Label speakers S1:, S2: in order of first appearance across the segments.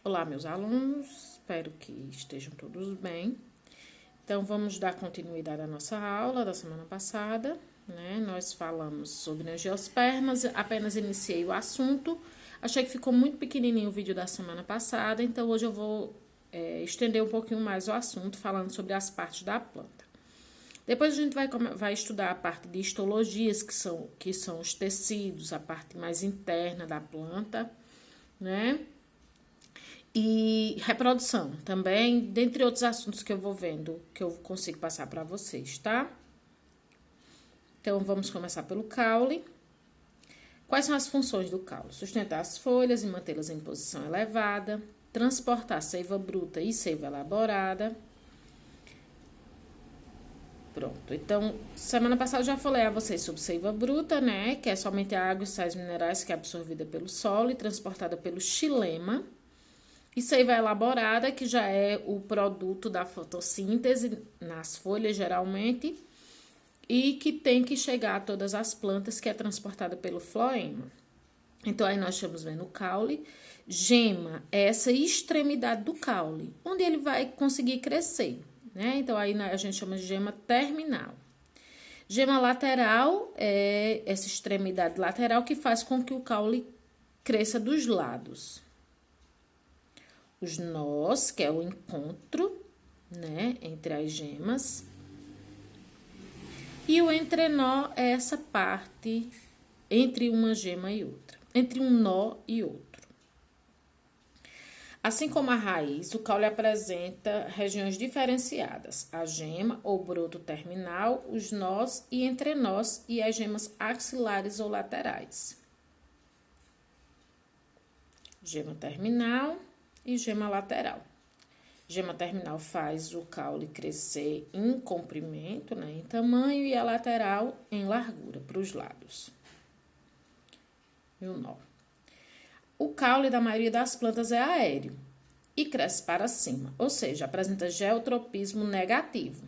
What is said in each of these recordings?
S1: Olá, meus alunos, espero que estejam todos bem. Então, vamos dar continuidade à nossa aula da semana passada, né? Nós falamos sobre angiospermas, apenas iniciei o assunto. Achei que ficou muito pequenininho o vídeo da semana passada, então hoje eu vou estender um pouquinho mais o assunto, falando sobre as partes da planta. Depois a gente vai estudar a parte de histologias, que são os tecidos, a parte mais interna da planta, né? E reprodução também, dentre outros assuntos que eu vou vendo, que eu consigo passar para vocês, tá? Então, vamos começar pelo caule. Quais são as funções do caule? Sustentar as folhas e mantê-las em posição elevada, transportar seiva bruta e seiva elaborada. Pronto, então, semana passada eu já falei a vocês sobre seiva bruta, né? Que é somente a água e sais minerais que é absorvida pelo solo e transportada pelo xilema. E seiva elaborada, que já é o produto da fotossíntese nas folhas, geralmente, e que tem que chegar a todas as plantas, que é transportada pelo floema. Então, aí nós estamos vendo o caule. Gema é essa extremidade do caule, onde ele vai conseguir crescer, né? Então, aí a gente chama de gema terminal. Gema lateral é essa extremidade lateral que faz com que o caule cresça dos lados. Os nós, que é o encontro, né, entre as gemas. E o entrenó é essa parte entre uma gema e outra, entre um nó e outro. Assim como a raiz, o caule apresenta regiões diferenciadas: a gema ou broto terminal, os nós e entrenós e as gemas axilares ou laterais. Gema terminal e gema lateral. Gema terminal faz o caule crescer em comprimento, né, em tamanho, e a lateral em largura para os lados. E o nó. O caule da maioria das plantas é aéreo e cresce para cima, ou seja, apresenta geotropismo negativo.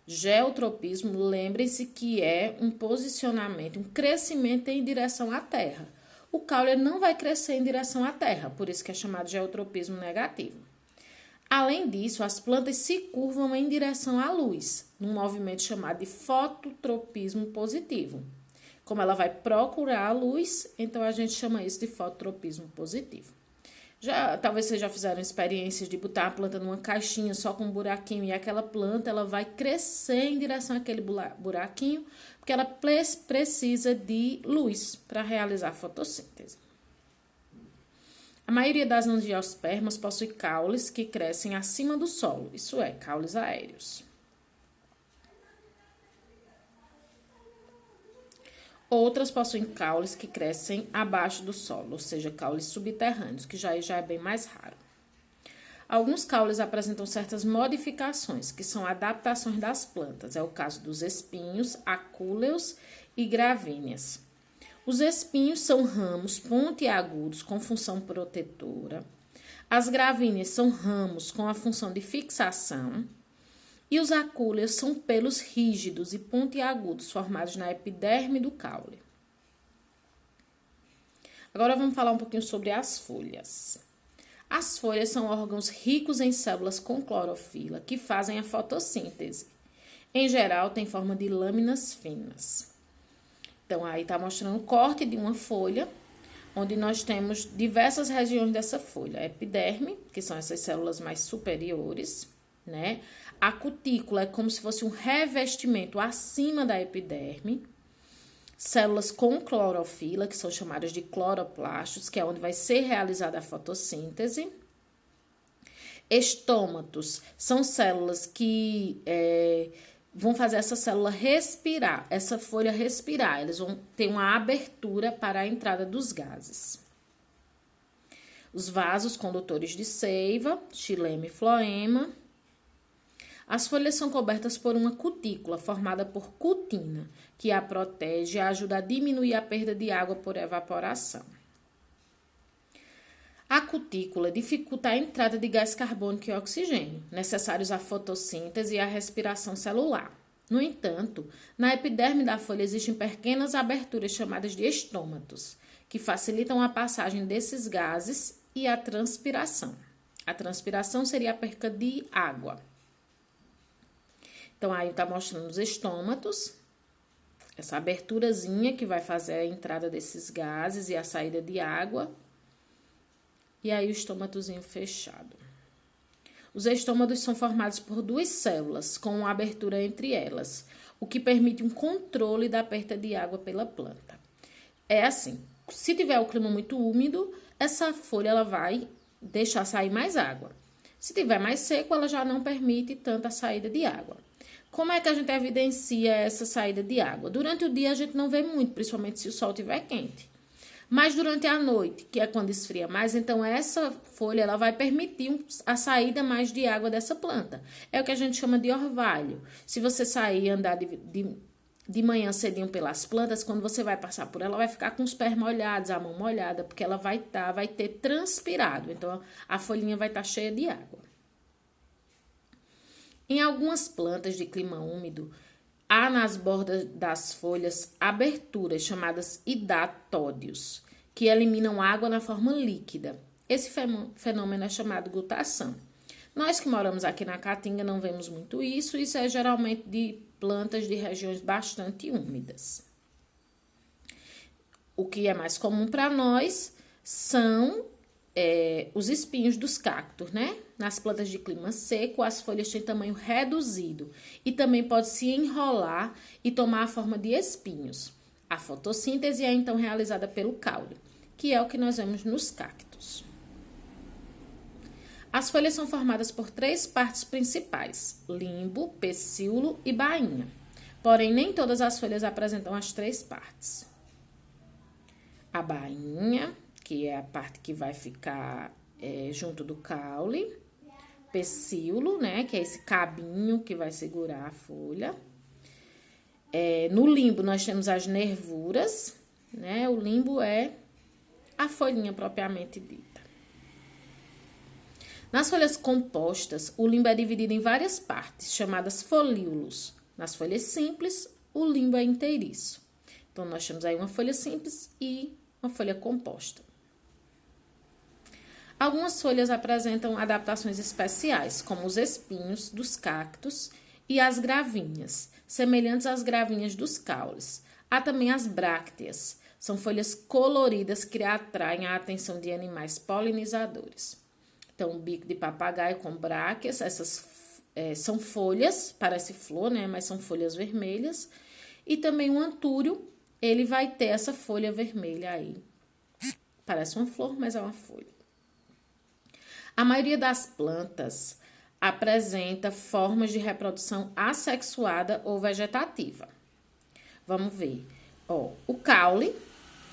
S1: Geotropismo, lembrem-se que é um posicionamento, um crescimento em direção à terra. O caule não vai crescer em direção à terra, por isso que é chamado de geotropismo negativo. Além disso, as plantas se curvam em direção à luz, num movimento chamado de fototropismo positivo. Como ela vai procurar a luz, então a gente chama isso de fototropismo positivo. Talvez vocês já fizeram experiências de botar a planta numa caixinha só com um buraquinho, e aquela planta ela vai crescer em direção àquele buraquinho, porque ela precisa de luz para realizar a fotossíntese. A maioria das angiospermas possui caules que crescem acima do solo, isso é, caules aéreos. Outras possuem caules que crescem abaixo do solo, ou seja, caules subterrâneos, que já é bem mais raro. Alguns caules apresentam certas modificações, que são adaptações das plantas. É o caso dos espinhos, acúleos e gravíneas. Os espinhos são ramos pontiagudos com função protetora. As gravíneas são ramos com a função de fixação. E os acúleos são pelos rígidos e pontiagudos formados na epiderme do caule. Agora vamos falar um pouquinho sobre as folhas. As folhas são órgãos ricos em células com clorofila que fazem a fotossíntese. Em geral, tem forma de lâminas finas. Então, aí está mostrando o corte de uma folha, onde nós temos diversas regiões dessa folha. A epiderme, que são essas células mais superiores, né? A cutícula é como se fosse um revestimento acima da epiderme. Células com clorofila, que são chamadas de cloroplastos, que é onde vai ser realizada a fotossíntese. Estômatos são células que vão fazer essa célula respirar, essa folha respirar. Eles vão ter uma abertura para a entrada dos gases. Os vasos condutores de seiva, xilema e floema. As folhas são cobertas por uma cutícula formada por cutina, que a protege e ajuda a diminuir a perda de água por evaporação. A cutícula dificulta a entrada de gás carbônico e oxigênio, necessários à fotossíntese e à respiração celular. No entanto, na epiderme da folha existem pequenas aberturas chamadas de estômatos, que facilitam a passagem desses gases e a transpiração. A transpiração seria a perca de água. Então, aí tá mostrando os estômatos, essa aberturazinha que vai fazer a entrada desses gases e a saída de água. E aí, o estômatozinho fechado. Os estômatos são formados por duas células, com uma abertura entre elas, o que permite um controle da perda de água pela planta. É assim, se tiver o clima muito úmido, essa folha ela vai deixar sair mais água. Se tiver mais seco, ela já não permite tanta saída de água. Como é que a gente evidencia essa saída de água? Durante o dia a gente não vê muito, principalmente se o sol estiver quente. Mas durante a noite, que é quando esfria mais, então essa folha ela vai permitir a saída mais de água dessa planta. É o que a gente chama de orvalho. Se você sair e andar de manhã cedinho pelas plantas, quando você vai passar por ela, vai ficar com os pés molhados, a mão molhada, porque ela vai ter transpirado. Então, a folhinha vai estar cheia de água. Em algumas plantas de clima úmido, há nas bordas das folhas aberturas chamadas hidatódios, que eliminam água na forma líquida. Esse fenômeno é chamado gutação. Nós que moramos aqui na Caatinga não vemos muito isso, isso é geralmente de plantas de regiões bastante úmidas. O que é mais comum para nós são os espinhos dos cactos, né? Nas plantas de clima seco, as folhas têm tamanho reduzido e também pode se enrolar e tomar a forma de espinhos. A fotossíntese é então realizada pelo caule, que é o que nós vemos nos cactos. As folhas são formadas por 3 partes principais: limbo, pecíolo e bainha. Porém, nem todas as folhas apresentam as 3 partes. A bainha, que é a parte que vai ficar junto do caule. Pecíolo, né, que é esse cabinho que vai segurar a folha. No limbo, nós temos as nervuras, né, o limbo é a folhinha propriamente dita. Nas folhas compostas, o limbo é dividido em várias partes, chamadas folíolos. Nas folhas simples, o limbo é inteiriço. Então, nós temos aí uma folha simples e uma folha composta. Algumas folhas apresentam adaptações especiais, como os espinhos dos cactos e as gravinhas, semelhantes às gravinhas dos caules. Há também as brácteas, são folhas coloridas que atraem a atenção de animais polinizadores. Então, o bico de papagaio com bráqueas, essas são folhas, parece flor, né? Mas são folhas vermelhas. E também o antúrio, ele vai ter essa folha vermelha aí. Parece uma flor, mas é uma folha. A maioria das plantas apresenta formas de reprodução assexuada ou vegetativa. Vamos ver. O caule,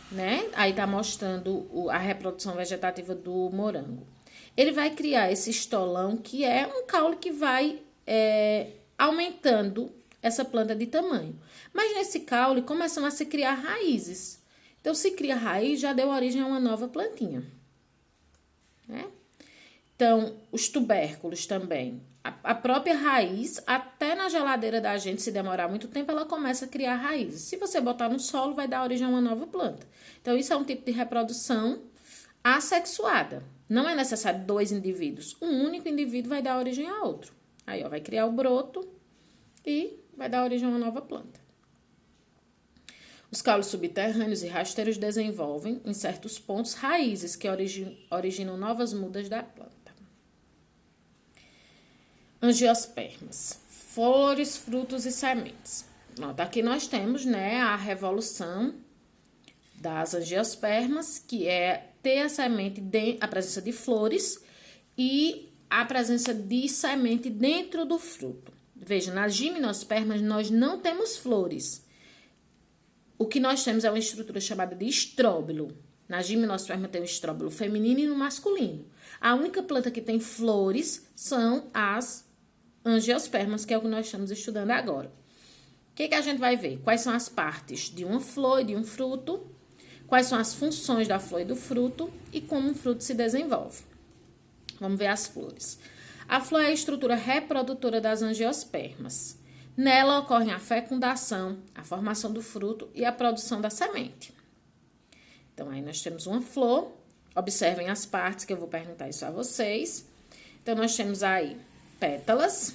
S1: né? Aí tá mostrando a reprodução vegetativa do morango. Ele vai criar esse estolão, que é um caule que vai aumentando essa planta de tamanho. Mas nesse caule começam a se criar raízes. Então, se cria raiz, já deu origem a uma nova plantinha, né? Então, os tubérculos também. A própria raiz, até na geladeira da gente, se demorar muito tempo, ela começa a criar raízes. Se você botar no solo, vai dar origem a uma nova planta. Então, isso é um tipo de reprodução assexuada. Não é necessário 2 indivíduos. Um único indivíduo vai dar origem a outro. Aí, vai criar o broto e vai dar origem a uma nova planta. Os caules subterrâneos e rasteiros desenvolvem, em certos pontos, raízes que originam novas mudas da planta. Angiospermas, flores, frutos e sementes. Aqui nós temos, né, a revolução das angiospermas, que é ter a semente, a presença de flores e a presença de semente dentro do fruto. Veja, nas gimnospermas nós não temos flores. O que nós temos é uma estrutura chamada de estróbilo. Na gimnosperma tem o estróbilo feminino e no masculino. A única planta que tem flores são as angiospermas, que é o que nós estamos estudando agora. O que a gente vai ver? Quais são as partes de uma flor e de um fruto, quais são as funções da flor e do fruto e como o fruto se desenvolve. Vamos ver as flores. A flor é a estrutura reprodutora das angiospermas. Nela ocorrem a fecundação, a formação do fruto e a produção da semente. Então, aí nós temos uma flor. Observem as partes, que eu vou perguntar isso a vocês. Então, nós temos aí pétalas,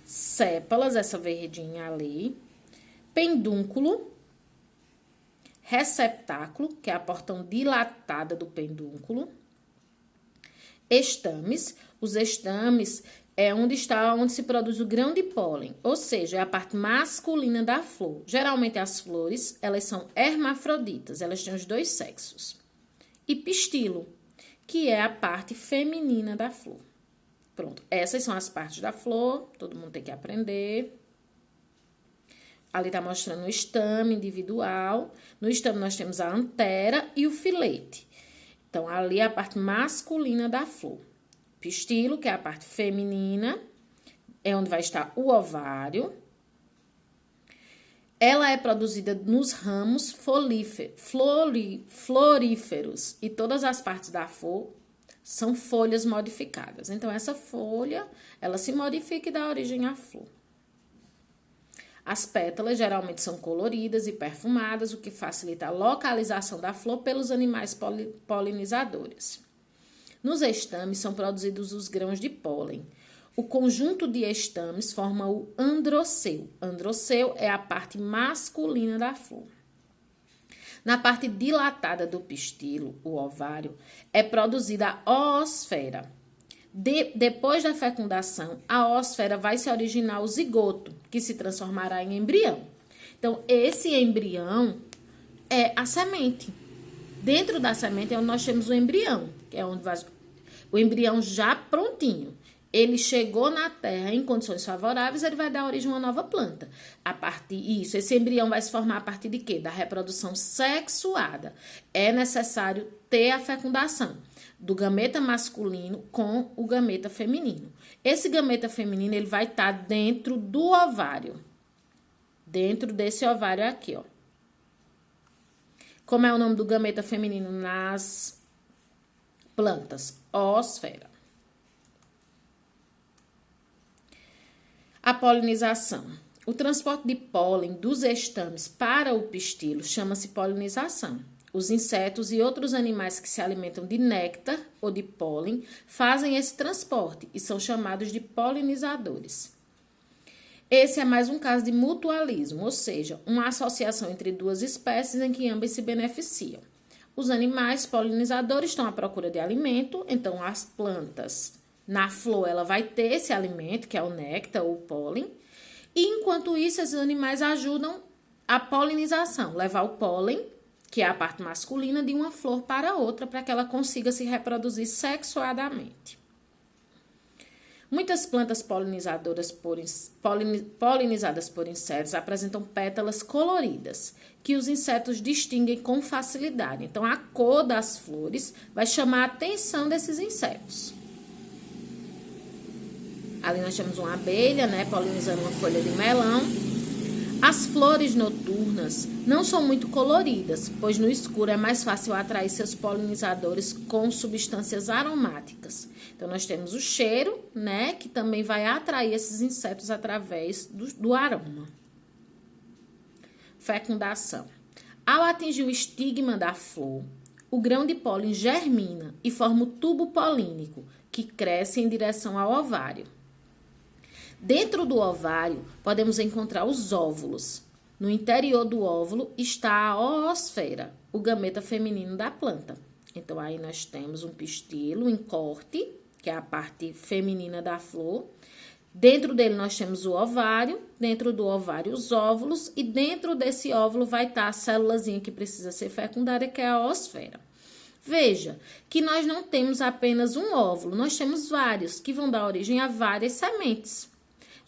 S1: sépalas, essa verdinha ali, pedúnculo, receptáculo, que é a porção dilatada do pedúnculo, estames. Os estames é onde se produz o grão de pólen, ou seja, é a parte masculina da flor. Geralmente as flores, elas são hermafroditas, elas têm os dois sexos. E pistilo, que é a parte feminina da flor. Pronto, essas são as partes da flor, todo mundo tem que aprender. Ali tá mostrando o estame individual. No estame nós temos a antera e o filete. Então, ali é a parte masculina da flor. Pistilo, que é a parte feminina, é onde vai estar o ovário. Ela é produzida nos ramos floríferos. E todas as partes da flor são folhas modificadas. Então, essa folha, ela se modifica e dá origem à flor. As pétalas geralmente são coloridas e perfumadas, o que facilita a localização da flor pelos animais polinizadores. Nos estames são produzidos os grãos de pólen. O conjunto de estames forma o androceu. Androceu é a parte masculina da flor. Na parte dilatada do pistilo, o ovário, é produzida a oosfera. Depois da fecundação, a oosfera vai se originar o zigoto, que se transformará em embrião. Então, esse embrião é a semente. Dentro da semente é onde nós temos o embrião, que é onde vai o embrião já prontinho. Ele chegou na terra em condições favoráveis, ele vai dar origem a uma nova planta. Esse embrião vai se formar a partir de quê? Da reprodução sexuada. É necessário ter a fecundação do gameta masculino com o gameta feminino. Esse gameta feminino, ele vai estar dentro do ovário. Dentro desse ovário aqui, ó. Como é o nome do gameta feminino nas plantas? Oosfera. A polinização. O transporte de pólen dos estames para o pistilo chama-se polinização. Os insetos e outros animais que se alimentam de néctar ou de pólen fazem esse transporte e são chamados de polinizadores. Esse é mais um caso de mutualismo, ou seja, uma associação entre duas espécies em que ambas se beneficiam. Os animais polinizadores estão à procura de alimento, então as plantas, na flor, ela vai ter esse alimento, que é o néctar ou o pólen, e enquanto isso, esses animais ajudam a polinização, levar o pólen, que é a parte masculina, de uma flor para outra, para que ela consiga se reproduzir sexuadamente. Muitas plantas polinizadas por insetos apresentam pétalas coloridas, que os insetos distinguem com facilidade. Então, a cor das flores vai chamar a atenção desses insetos. Ali nós temos uma abelha, né, polinizando uma folha de melão. As flores noturnas não são muito coloridas, pois no escuro é mais fácil atrair seus polinizadores com substâncias aromáticas. Então, nós temos o cheiro, né, que também vai atrair esses insetos através do aroma. Fecundação. Ao atingir o estigma da flor, o grão de pólen germina e forma o tubo polínico, que cresce em direção ao ovário. Dentro do ovário, podemos encontrar os óvulos. No interior do óvulo está a oosfera, o gameta feminino da planta. Então, aí nós temos um pistilo em corte, que é a parte feminina da flor. Dentro dele nós temos o ovário, dentro do ovário os óvulos, e dentro desse óvulo vai estar a célulazinha que precisa ser fecundada, que é a oosfera. Veja que nós não temos apenas um óvulo, nós temos vários, que vão dar origem a várias sementes.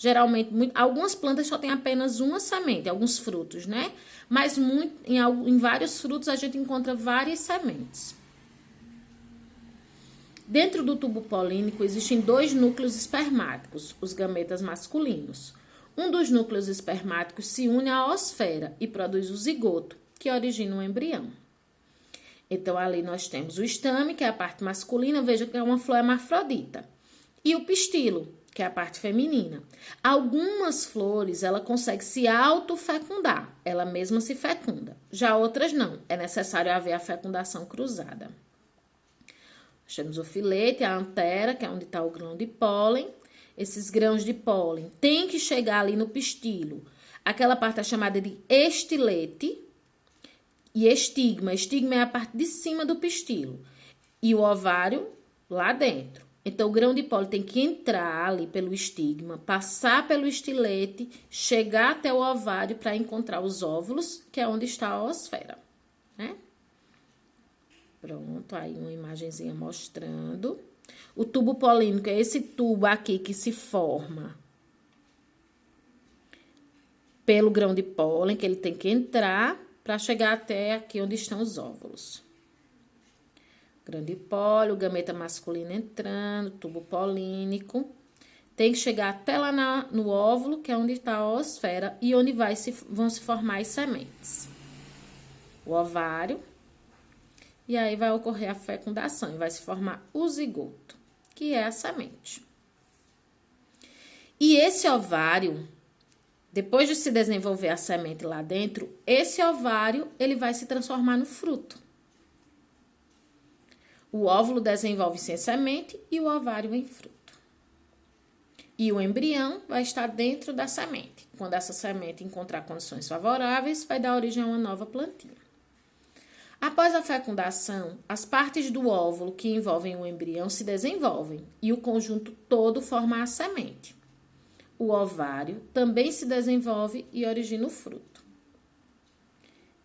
S1: Geralmente, algumas plantas só têm apenas uma semente, alguns frutos, né? Mas em vários frutos a gente encontra várias sementes. Dentro do tubo polínico existem 2 núcleos espermáticos, os gametas masculinos. Um dos núcleos espermáticos se une à oosfera e produz o zigoto, que origina um embrião. Então, ali nós temos o estame, que é a parte masculina, veja que é uma flor hermafrodita, e o pistilo, que é a parte feminina. Algumas flores, ela consegue se autofecundar, ela mesma se fecunda. Já outras não, é necessário haver a fecundação cruzada. Nós temos o filete, a antera, que é onde está o grão de pólen. Esses grãos de pólen têm que chegar ali no pistilo. Aquela parte é chamada de estilete e estigma. Estigma é a parte de cima do pistilo. E o ovário lá dentro. Então, o grão de pólen tem que entrar ali pelo estigma, passar pelo estilete, chegar até o ovário para encontrar os óvulos, que é onde está a oosfera, né? Pronto, aí uma imagenzinha mostrando. O tubo polínico é esse tubo aqui que se forma pelo grão de pólen, que ele tem que entrar para chegar até aqui onde estão os óvulos. Grão de pólen, o gameta masculino entrando, tubo polínico. Tem que chegar até lá no óvulo, que é onde está a oosfera, e onde vão se formar as sementes. O ovário. E aí vai ocorrer a fecundação, e vai se formar o zigoto, que é a semente. E esse ovário, depois de se desenvolver a semente lá dentro, esse ovário, ele vai se transformar no fruto. O óvulo desenvolve-se em semente e o ovário em fruto. E o embrião vai estar dentro da semente. Quando essa semente encontrar condições favoráveis, vai dar origem a uma nova plantinha. Após a fecundação, as partes do óvulo que envolvem o embrião se desenvolvem e o conjunto todo forma a semente. O ovário também se desenvolve e origina o fruto.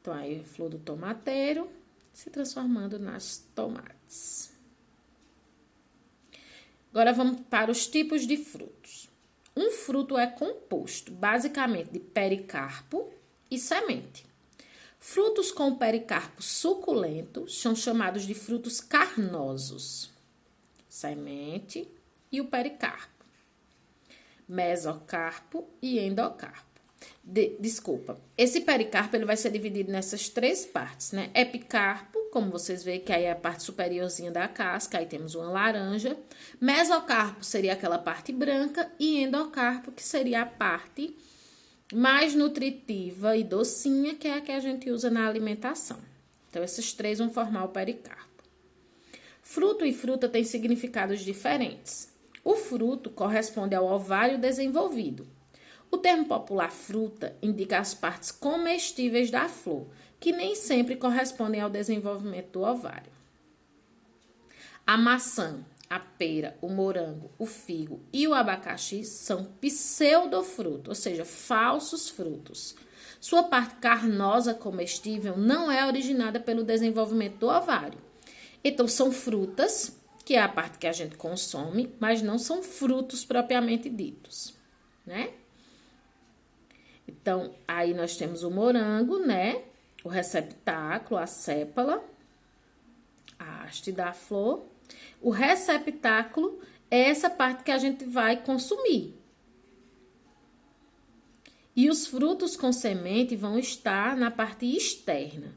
S1: Então, aí a flor do tomateiro se transformando nas tomates. Agora, vamos para os tipos de frutos. Um fruto é composto, basicamente, de pericarpo e semente. Frutos com pericarpo suculento são chamados de frutos carnosos. Semente e o pericarpo. Mesocarpo e endocarpo. Desculpa, esse pericarpo ele vai ser dividido nessas três partes, né? Epicarpo, como vocês veem que aí é a parte superiorzinha da casca, aí temos uma laranja. Mesocarpo seria aquela parte branca e endocarpo, que seria a parte mais nutritiva e docinha, que é a que a gente usa na alimentação. Então, esses três vão formar o pericarpo. Fruto e fruta têm significados diferentes. O fruto corresponde ao ovário desenvolvido. O termo popular fruta indica as partes comestíveis da flor, que nem sempre correspondem ao desenvolvimento do ovário. A maçã, a pera, o morango, o figo e o abacaxi são pseudofrutos, ou seja, falsos frutos. Sua parte carnosa comestível não é originada pelo desenvolvimento do ovário. Então, são frutas, que é a parte que a gente consome, mas não são frutos propriamente ditos, né? Então, aí nós temos o morango, né? O receptáculo, a sépala, a haste da flor. O receptáculo é essa parte que a gente vai consumir. E os frutos com semente vão estar na parte externa,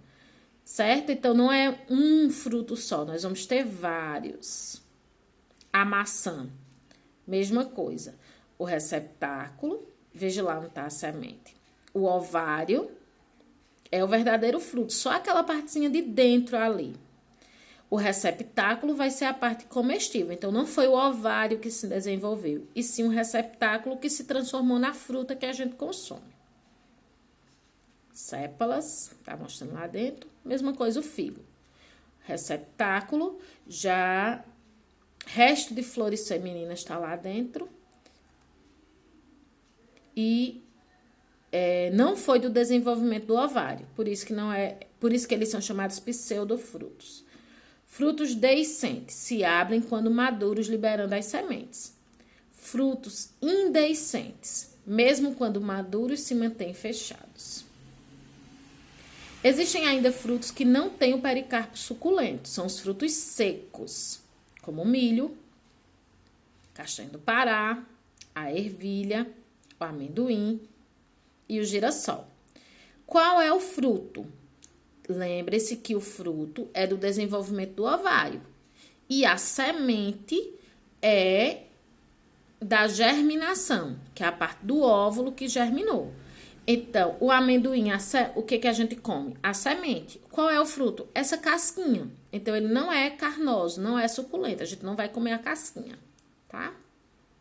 S1: certo? Então, não é um fruto só, nós vamos ter vários. A maçã, mesma coisa. O receptáculo, veja lá onde está a semente. O ovário é o verdadeiro fruto, só aquela partezinha de dentro ali. O receptáculo vai ser a parte comestível. Então, não foi o ovário que se desenvolveu, e sim o receptáculo que se transformou na fruta que a gente consome. Sépalas, tá mostrando lá dentro. Mesma coisa o figo. Receptáculo, já resto de flores femininas está lá dentro. E não foi do desenvolvimento do ovário, por isso que eles são chamados pseudofrutos. Frutos deiscentes se abrem quando maduros, liberando as sementes. Frutos indeiscentes, mesmo quando maduros, se mantêm fechados. Existem ainda frutos que não têm o pericarpo suculento, são os frutos secos, como o milho, castanha do Pará, a ervilha, o amendoim e o girassol. Qual é o fruto? Lembre-se que o fruto é do desenvolvimento do ovário e a semente é da germinação, que é a parte do óvulo que germinou. Então, o amendoim, o que a gente come? A semente. Qual é o fruto? Essa casquinha. Então, ele não é carnoso, não é suculento. A gente não vai comer a casquinha, tá?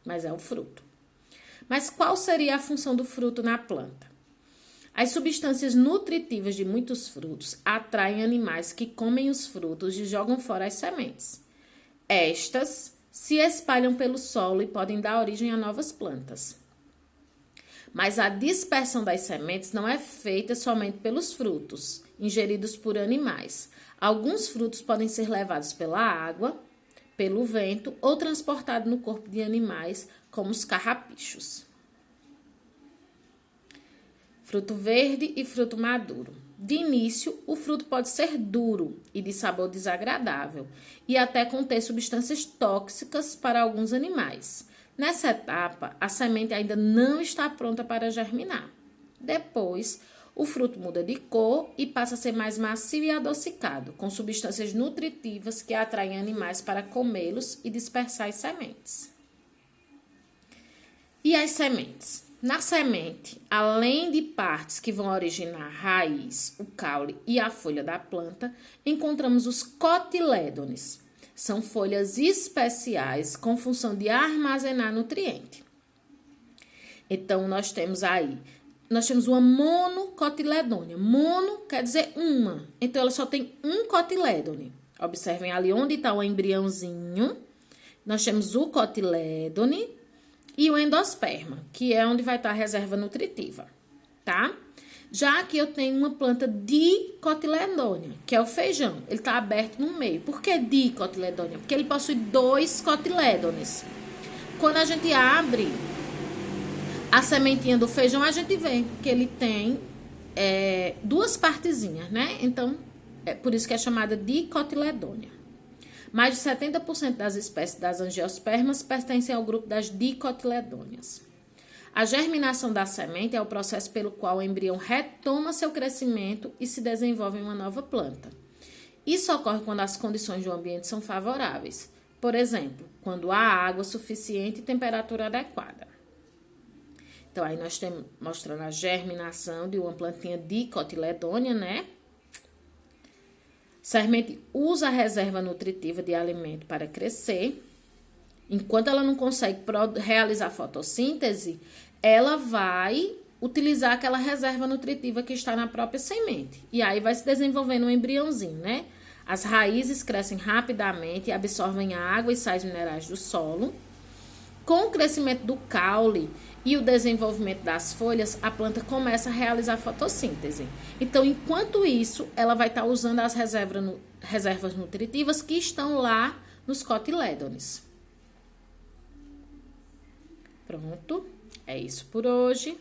S1: Mas é o fruto. Mas qual seria a função do fruto na planta? As substâncias nutritivas de muitos frutos atraem animais que comem os frutos e jogam fora as sementes. Estas se espalham pelo solo e podem dar origem a novas plantas. Mas a dispersão das sementes não é feita somente pelos frutos ingeridos por animais. Alguns frutos podem ser levados pela água, pelo vento ou transportados no corpo de animais, como os carrapichos. Fruto verde e fruto maduro. De início, o fruto pode ser duro e de sabor desagradável e até conter substâncias tóxicas para alguns animais. Nessa etapa, a semente ainda não está pronta para germinar. Depois, o fruto muda de cor e passa a ser mais macio e adocicado, com substâncias nutritivas que atraem animais para comê-los e dispersar as sementes. E as sementes? Na semente, além de partes que vão originar a raiz, o caule e a folha da planta, encontramos os cotilédones. São folhas especiais com função de armazenar nutriente. Então, nós temos uma monocotiledônia. Mono quer dizer uma. Então, ela só tem um cotilédone. Observem ali onde está o embriãozinho. Nós temos o cotilédone e o endosperma, que é onde vai estar a reserva nutritiva, tá? Já que eu tenho uma planta dicotiledônia, que é o feijão. Ele está aberto no meio. Por que dicotiledônia? Porque ele possui 2 cotilédones. Quando a gente abre a sementinha do feijão, a gente vê que ele tem 2 partezinhas, né? Então, é por isso que é chamada dicotiledônia. Mais de 70% das espécies das angiospermas pertencem ao grupo das dicotiledôneas. A germinação da semente é o processo pelo qual o embrião retoma seu crescimento e se desenvolve em uma nova planta. Isso ocorre quando as condições do ambiente são favoráveis. Por exemplo, quando há água suficiente e temperatura adequada. Então, aí nós estamos mostrando a germinação de uma plantinha dicotiledônia, né? Semente usa a reserva nutritiva de alimento para crescer. Enquanto ela não consegue realizar fotossíntese, ela vai utilizar aquela reserva nutritiva que está na própria semente. E aí vai se desenvolvendo um embriãozinho, né? As raízes crescem rapidamente e absorvem a água e sais minerais do solo. Com o crescimento do caule e o desenvolvimento das folhas, a planta começa a realizar fotossíntese. Então, enquanto isso, ela vai estar usando as reservas nutritivas que estão lá nos cotilédones. Pronto, é isso por hoje.